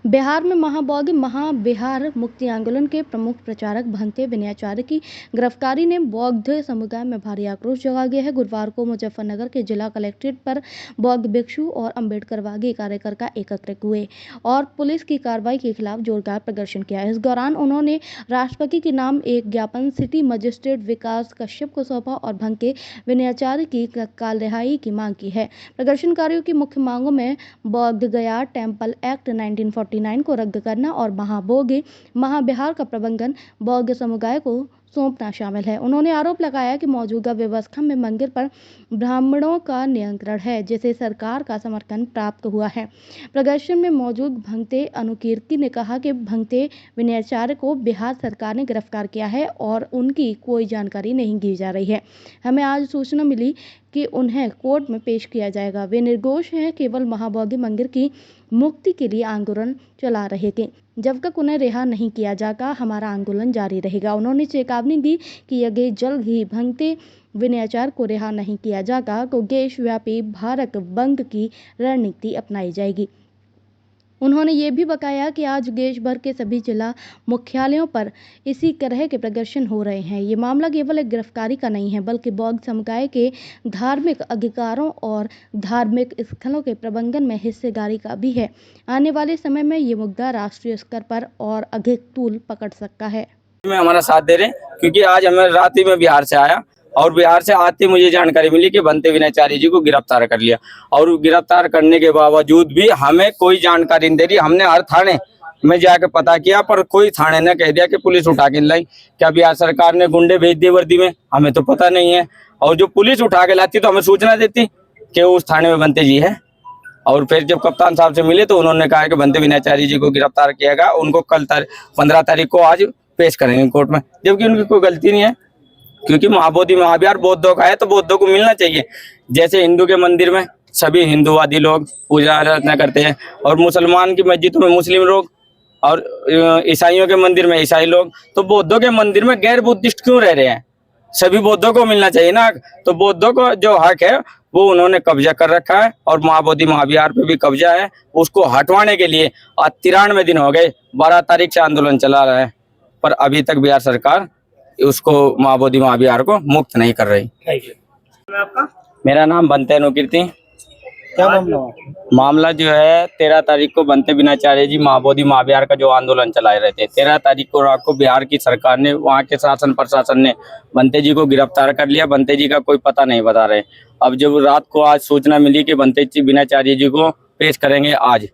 बिहार में महाबिहार मुक्ति आंदोलन के प्रमुख प्रचारक भंते विनयाचार्य की गिरफ्तारी ने बौद्ध समुदाय में भारी आक्रोश जगा दिया है। गुरुवार को मुजफ्फरनगर के जिला कलेक्ट्रेट पर बौद्ध भिक्षु और अम्बेडकरवादी कार्यकर्ता एकत्रित हुए और पुलिस की कार्रवाई के खिलाफ जोरदार प्रदर्शन किया। इस दौरान उन्होंने राष्ट्रपति के नाम एक ज्ञापन सिटी मजिस्ट्रेट विकास कश्यप को सौंपा और भंते विनयाचार्य की तत्काल रिहाई की मांग की है। प्रदर्शनकारियों की मुख्य मांगों में बौद्ध गया टेम्पल एक्ट 1949 को रद्द करना और महाबिहार का प्रबंधन बौद्ध समुदाय को सौंपना शामिल है। उन्होंने आरोप लगाया कि मौजूदा व्यवस्था में मंदिर पर ब्राह्मणों का नियंत्रण है, जिसे सरकार का समर्थन प्राप्त हुआ है। प्रदर्शन में मौजूद भंते अनुकीर्ति ने कहा कि भंते विनयाचार्य को बिहार सरकार ने गिरफ्तार किया है और उनकी कोई जानकारी नहीं दी जा रही है। हमें आज सूचना मिली कि उन्हें कोर्ट में पेश किया जाएगा। वे निर्दोष हैं, केवल महाबोधि मंदिर की मुक्ति के लिए आंदोलन चला रहे थे। जब तक उन्हें रिहा नहीं किया जाता, हमारा आंदोलन जारी रहेगा। उन्होंने चेतावनी दी कि अगर जल्द ही भंते विनयाचार्य को रिहा नहीं किया जाता तो देशव्यापी भारत बंद की रणनीति अपनाई जाएगी। उन्होंने ये भी बताया कि आज देश भर के सभी जिला मुख्यालयों पर इसी तरह के प्रदर्शन हो रहे हैं। ये मामला केवल एक गिरफ्तारी का नहीं है, बल्कि बौद्ध समुदाय के धार्मिक अधिकारों और धार्मिक स्थलों के प्रबंधन में हिस्सेदारी का भी है। आने वाले समय में ये मुद्दा राष्ट्रीय स्तर पर और अधिक तूल पकड़ सकता है। में हमारा साथ दे रहे हैं क्योंकि आज हमें रात ही में बिहार से आया और बिहार से आते मुझे जानकारी मिली कि भंते विनयाचार्य जी को गिरफ्तार कर लिया और गिरफ्तार करने के बावजूद भी हमें कोई जानकारी नहीं दे रही। हमने हर थाने में जाके पता किया पर कोई थाने ने कह दिया कि पुलिस उठा के लाई। क्या बिहार सरकार ने गुंडे भेज दिए वर्दी में? हमें तो पता नहीं है। और जो पुलिस उठा के लाती तो हमें सूचना देती कि उस थाने में भंते जी है। और फिर जब कप्तान साहब से मिले तो उन्होंने कहा कि भंते विनयाचार्य जी को गिरफ्तार किया गया। उनको कल 15 तारीख को आज पेश करेंगे कोर्ट में, जबकि उनकी कोई गलती नहीं है। क्योंकि महाबोधि महाबिहार बौद्धों का है तो बौद्धों को मिलना चाहिए। जैसे हिंदू के मंदिर में सभी हिंदूवादी लोग पूजा अर्चना करते हैं और मुसलमान की मस्जिदों में मुस्लिम लोग और ईसाइयों के मंदिर में ईसाई लोग, तो बौद्धों के मंदिर में गैर बुद्धिस्ट क्यों रह रहे हैं? सभी बौद्धों को मिलना चाहिए ना। तो बौद्धों को जो हक है वो उन्होंने कब्जा कर रखा है और महाबोधि महाबिहार पे भी कब्जा है। उसको हटवाने के लिए आज 93 दिन हो गए, 12 तारीख से आंदोलन चला रहा है, पर अभी तक बिहार सरकार उसको महाबोधि महाबिहार को मुक्त नहीं कर रही। आपका? मेरा नाम भंते अनुकीर्ति। क्या मामला जो है 13 तारीख को भंते विनयाचार्य जी महाबोधि महाबिहार का जो आंदोलन चलाए रहे थे, 13 तारीख को रात को बिहार की सरकार ने, वहाँ के शासन प्रशासन ने भंते जी को गिरफ्तार कर लिया। भंते जी का कोई पता नहीं बता रहे। अब जब रात को आज सूचना मिली कि भंते विनयाचार्य जी को पेश करेंगे आज,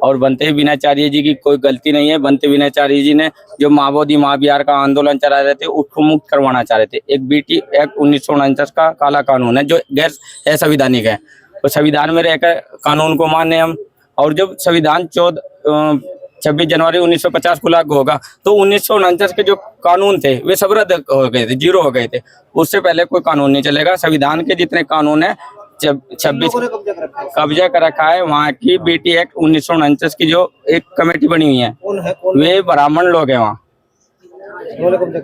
और भंते विनयाचार्य जी की कोई गलती नहीं है। भंते विनयाचार्य जी ने जो महाबोधि महाबिहार का आंदोलन चला रहे थे उसको मुक्त करवाना चाह रहे थे। एक BT एक्ट 1949 का काला कानून है जो गैर संवैधानिक है। तो संविधान में रहकर कानून को माने हम, और जब संविधान 26 जनवरी 1950 को लागू होगा तो 1949 के जो कानून थे वे सब रद्द हो गए थे, जीरो हो गए थे। उससे पहले कोई कानून नहीं चलेगा। संविधान के जितने कानून है 26 कब्जा कर रखा है। वहाँ की BT एक्ट 1949 की जो एक कमेटी बनी हुई है वे ब्राह्मण लोग हैं वहाँ।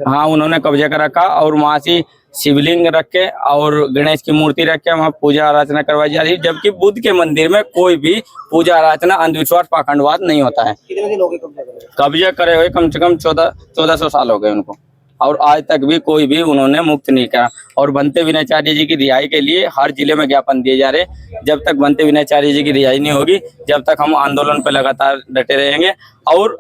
हाँ, उन्होंने कब्जा कर रखा और वहाँ से शिवलिंग रख के और गणेश की मूर्ति रख के वहाँ पूजा अर्चना करवाई जा रही है, जबकि बुद्ध के मंदिर में कोई भी पूजा अर्चना अंधविश्वास पाखंडवाद नहीं होता है। कितने दिन हो गए कब्जा करे हुए? कम से कम 1400 साल हो गए उनको, और आज तक भी कोई भी उन्होंने मुक्त नहीं करा। और भंते विनयाचार्य जी की रिहाई के लिए हर जिले में ज्ञापन दिए जा रहे। जब तक भंते विनयाचार्य जी की रिहाई नहीं होगी, जब तक हम आंदोलन पर लगातार डटे रहेंगे और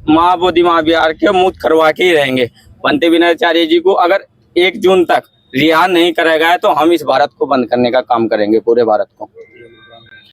महाबोधि महाबिहार के मुक्त करवा के ही रहेंगे। भंते विनयाचार्य जी को अगर 1 जून तक रिहा नहीं करेगा तो हम इस भारत को बंद करने का काम करेंगे, पूरे भारत को।